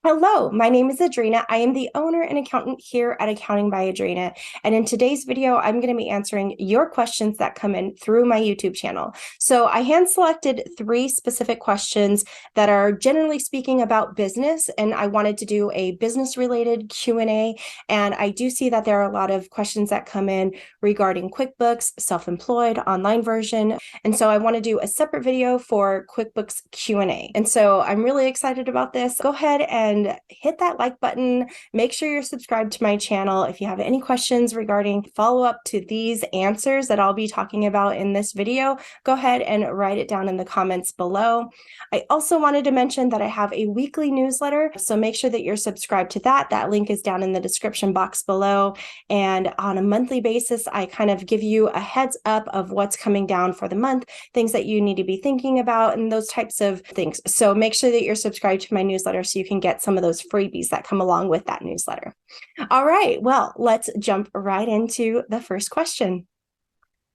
Hello, my name is Adrena. I am the owner and accountant here at Accounting by Adrena. And in today's video, I'm going to be answering your questions that come in through my YouTube channel. So I hand selected 3 specific questions that are generally speaking about business, and I wanted to do a business related Q&A. And I do see that there are a lot of questions that come in regarding QuickBooks, self-employed, online version. And so I want to do a separate video for QuickBooks Q&A. And so I'm really excited about this. Go ahead and hit that like button. Make sure you're subscribed to my channel. If you have any questions regarding follow-up to these answers that I'll be talking about in this video, go ahead and write it down in the comments below. I also wanted to mention that I have a weekly newsletter, so make sure that you're subscribed to that. That link is down in the description box below. And on a monthly basis, I kind of give you a heads up of what's coming down for the month, things that you need to be thinking about, and those types of things. So make sure that you're subscribed to my newsletter so you can get some of those freebies that come along with that newsletter. All right, well, let's jump right into the first question.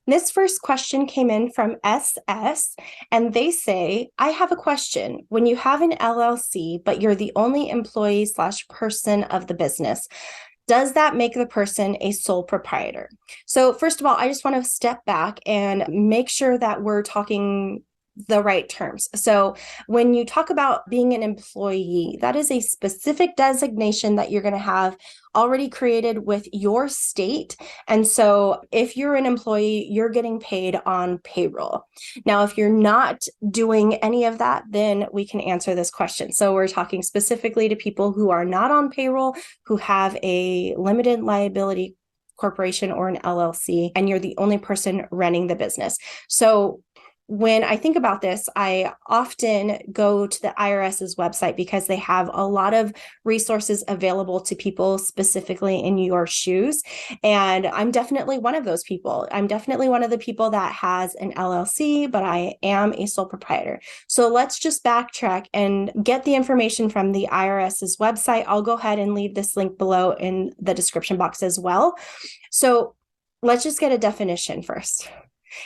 This first question came in from SS, and they say, I have a question. When you have an LLC, but you're the only employee/person of the business, does that make the person a sole proprietor? So first of all, I just want to step back and make sure that we're talking the right terms. So when you talk about being an employee, that is a specific designation that you're going to have already created with your state. And so if you're an employee, you're getting paid on payroll. Now, if you're not doing any of that, then we can answer this question. So we're talking specifically to people who are not on payroll, who have a limited liability corporation or an LLC, and you're the only person running the business. So when I think about this, I often go to the IRS's website because they have a lot of resources available to people specifically in your shoes. And I'm definitely one of those people. I'm definitely one of the people that has an LLC, but I am a sole proprietor. So let's just backtrack and get the information from the IRS's website. I'll go ahead and leave this link below in the description box as well. So let's just get a definition first.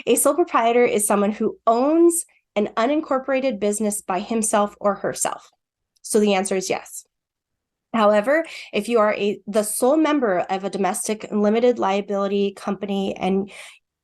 A sole proprietor is someone who owns an unincorporated business by himself or herself. So the answer is yes. However, if you are the sole member of a domestic limited liability company and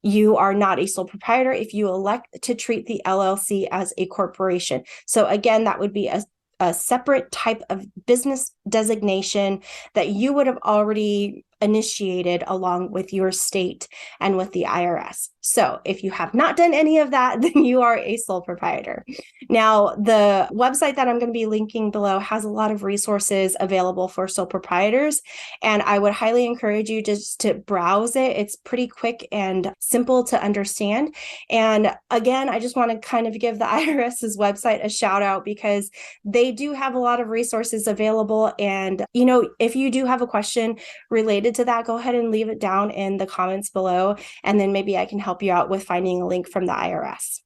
you are not a sole proprietor, if you elect to treat the LLC as a corporation. So again, that would be a separate type of business designation that you would have already initiated along with your state and with the IRS. So if you have not done any of that, then you are a sole proprietor. Now, the website that I'm going to be linking below has a lot of resources available for sole proprietors, and I would highly encourage you just to browse it. It's pretty quick and simple to understand. And again, I just want to kind of give the IRS's website a shout out because they do have a lot of resources available. And, you know, if you do have a question related to that, go ahead and leave it down in the comments below, and then maybe I can help you out with finding a link from the IRS.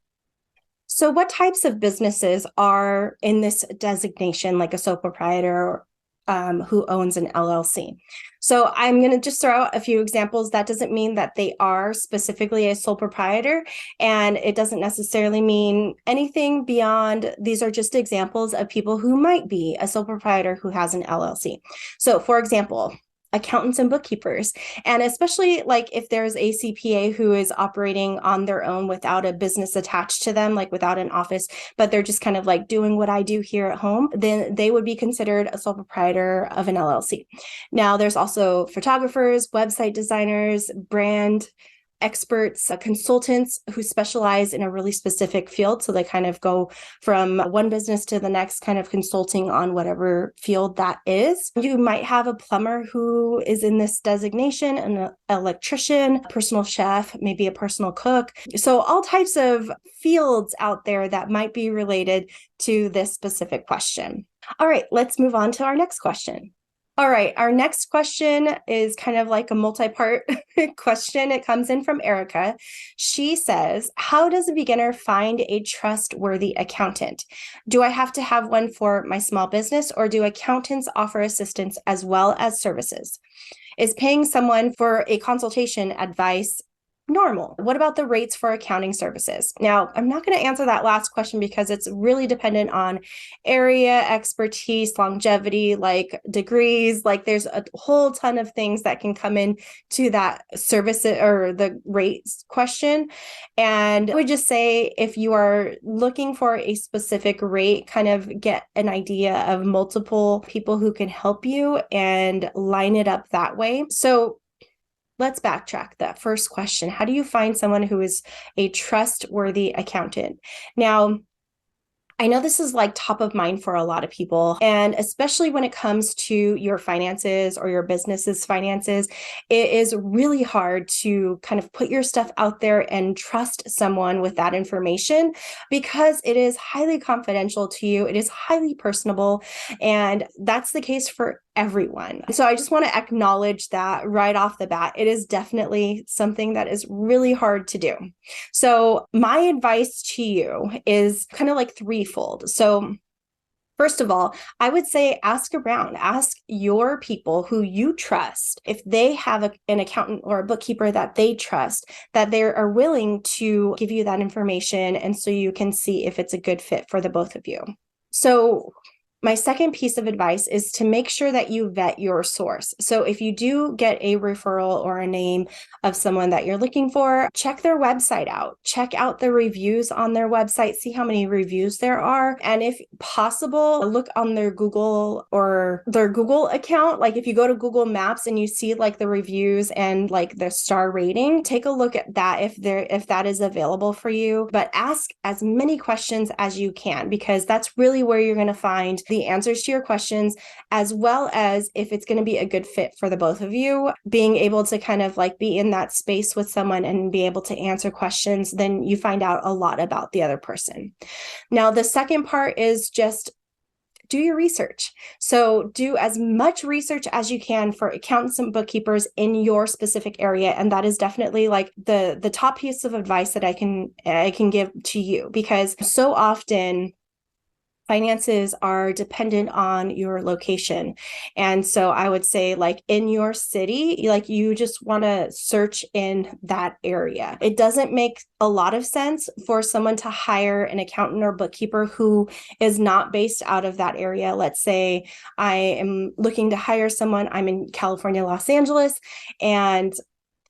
So what types of businesses are in this designation, like a sole proprietor who owns an LLC? So I'm going to just throw out a few examples. That doesn't mean that they are specifically a sole proprietor, and it doesn't necessarily mean anything beyond. These are just examples of people who might be a sole proprietor who has an LLC. So for example, accountants and bookkeepers, and especially like if there's a CPA who is operating on their own without a business attached to them, like without an office, but they're just kind of like doing what I do here at home, then they would be considered a sole proprietor of an LLC. Now, there's also photographers, website designers, brand experts, consultants who specialize in a really specific field. So they kind of go from one business to the next, kind of consulting on whatever field that is. You might have a plumber who is in this designation, an electrician, personal chef, maybe a personal cook. So all types of fields out there that might be related to this specific question. All right, let's move on to our next question. All right, our next question is kind of like a multi-part question. It comes in from Erica. She says, how does a beginner find a trustworthy accountant? Do I have to have one for my small business, or do accountants offer assistance as well as services? Is paying someone for a consultation advice normal. What about the rates for accounting services? Now, I'm not going to answer that last question because it's really dependent on area, expertise, longevity, like degrees. Like there's a whole ton of things that can come in to that service or the rates question. And I would just say if you are looking for a specific rate, kind of get an idea of multiple people who can help you and line it up that way. So let's backtrack that first question. How do you find someone who is a trustworthy accountant? Now, I know this is like top of mind for a lot of people, and especially when it comes to your finances or your business's finances, it is really hard to kind of put your stuff out there and trust someone with that information because it is highly confidential to you. It is highly personable, and that's the case for everyone. So I just want to acknowledge that right off the bat. It is definitely something that is really hard to do. So my advice to you is kind of like threefold. So first of all, I would say ask around, ask your people who you trust if they have an accountant or a bookkeeper that they trust, that they are willing to give you that information. And so you can see if it's a good fit for the both of you. So my second piece of advice is to make sure that you vet your source. So if you do get a referral or a name of someone that you're looking for, check their website out. Check out the reviews on their website, see how many reviews there are. And if possible, look on their Google or their Google account. Like if you go to Google Maps and you see like the reviews and like the star rating, take a look at that if that is available for you. But ask as many questions as you can, because that's really where you're going to find the answers to your questions, as well as if it's going to be a good fit for the both of you. Being able to kind of like be in that space with someone and be able to answer questions, then you find out a lot about the other person. Now, the second part is just do your research. So do as much research as you can for accountants and bookkeepers in your specific area. And that is definitely like the top piece of advice that I can give to you, because so often finances are dependent on your location. And so I would say like in your city, like you just want to search in that area. It doesn't make a lot of sense for someone to hire an accountant or bookkeeper who is not based out of that area. Let's say I am looking to hire someone, I'm in California, Los Angeles, and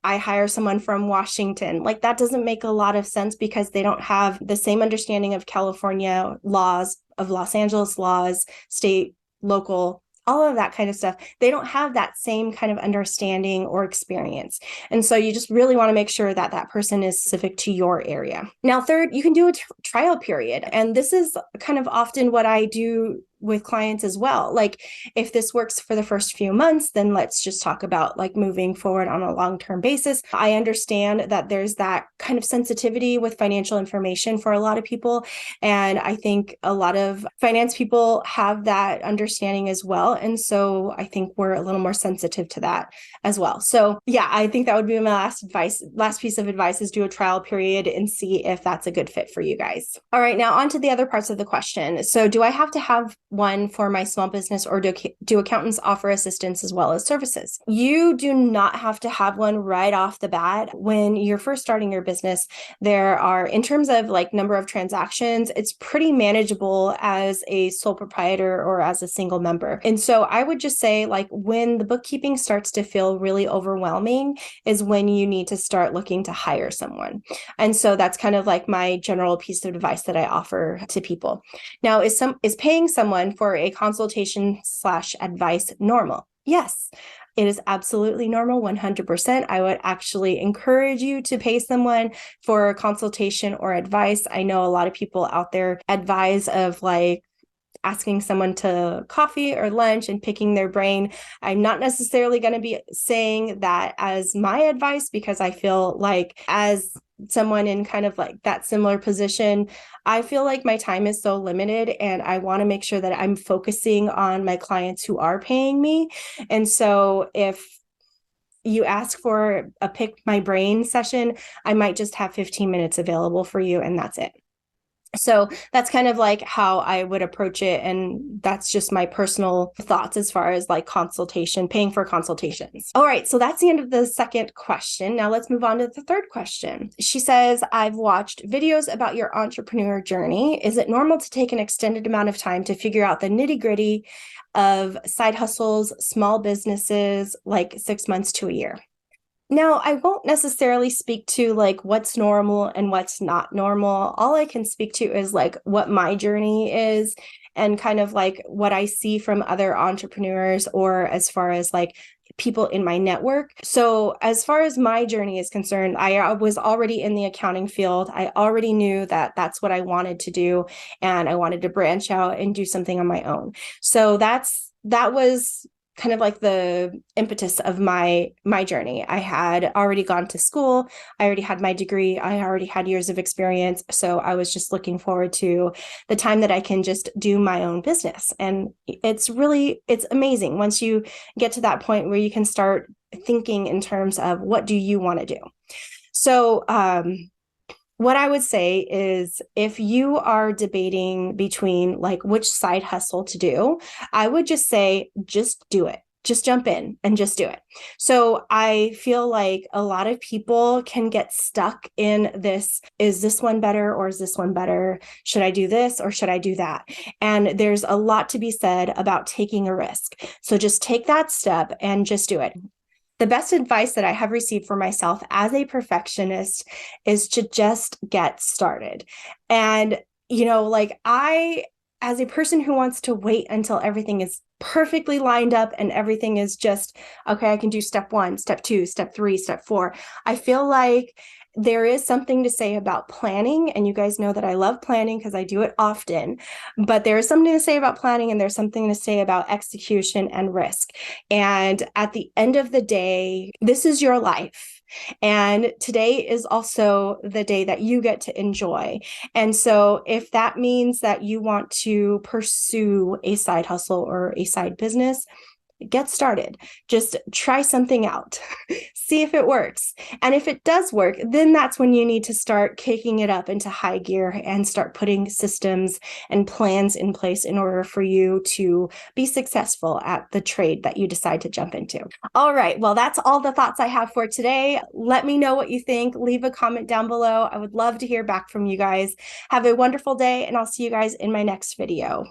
I hire someone from Washington. Like that doesn't make a lot of sense because they don't have the same understanding of California laws, of Los Angeles laws, state, local, all of that kind of stuff. They don't have that same kind of understanding or experience. And so you just really want to make sure that that person is specific to your area. Now, third, you can do a trial period. And this is kind of often what I do with clients as well. Like if this works for the first few months, then let's just talk about like moving forward on a long-term basis. I understand that there's that kind of sensitivity with financial information for a lot of people. And I think a lot of finance people have that understanding as well. And so I think we're a little more sensitive to that as well. So yeah, I think that would be my last piece of advice is do a trial period and see if that's a good fit for you guys. All right, now on to the other parts of the question. So do I have to have one for my small business, or do accountants offer assistance as well as services? You do not have to have one right off the bat. When you're first starting your business, there are, in terms of like number of transactions, it's pretty manageable as a sole proprietor or as a single member. And so I would just say like when the bookkeeping starts to feel really overwhelming is when you need to start looking to hire someone. And so that's kind of like my general piece of advice that I offer to people. Now, is paying someone for a consultation / advice normal? Yes, it is absolutely normal, 100%. I would actually encourage you to pay someone for a consultation or advice. I know a lot of people out there advise of like asking someone to coffee or lunch and picking their brain. I'm not necessarily going to be saying that as my advice, because I feel like as someone in kind of like that similar position, I feel like my time is so limited and I want to make sure that I'm focusing on my clients who are paying me. And so if you ask for a pick my brain session, I might just have 15 minutes available for you and that's it. So that's kind of like how I would approach it. And that's just my personal thoughts as far as like consultation, paying for consultations. All right. So that's the end of the second question. Now let's move on to the third question. She says, I've watched videos about your entrepreneur journey. Is it normal to take an extended amount of time to figure out the nitty-gritty of side hustles, small businesses, like 6 months to a year? Now, I won't necessarily speak to like what's normal and what's not normal. All I can speak to is like what my journey is and kind of like what I see from other entrepreneurs or as far as like people in my network. So, as far as my journey is concerned, I was already in the accounting field. I already knew that that's what I wanted to do and I wanted to branch out and do something on my own. So, that was kind of like the impetus of my journey. I had already gone to school. I already had my degree. I already had years of experience. So I was just looking forward to the time that I can just do my own business. And it's amazing once you get to that point where you can start thinking in terms of what do you want to do. So what I would say is if you are debating between like which side hustle to do, I would just say, just do it. Just jump in and just do it. So I feel like a lot of people can get stuck in this, is this one better or is this one better? Should I do this or should I do that? And there's a lot to be said about taking a risk. So just take that step and just do it. The best advice that I have received for myself as a perfectionist is to just get started. And, like as a person who wants to wait until everything is perfectly lined up and everything is just, okay, I can do step 1, step 2, step 3, step 4. I feel like there is something to say about planning. And you guys know that I love planning because I do it often. But there is something to say about planning and there's something to say about execution and risk. And at the end of the day, this is your life. And today is also the day that you get to enjoy. And so if that means that you want to pursue a side hustle or a side business, get started. Just try something out. See if it works. And if it does work, then that's when you need to start kicking it up into high gear and start putting systems and plans in place in order for you to be successful at the trade that you decide to jump into. All right. Well, that's all the thoughts I have for today. Let me know what you think. Leave a comment down below. I would love to hear back from you guys. Have a wonderful day, and I'll see you guys in my next video.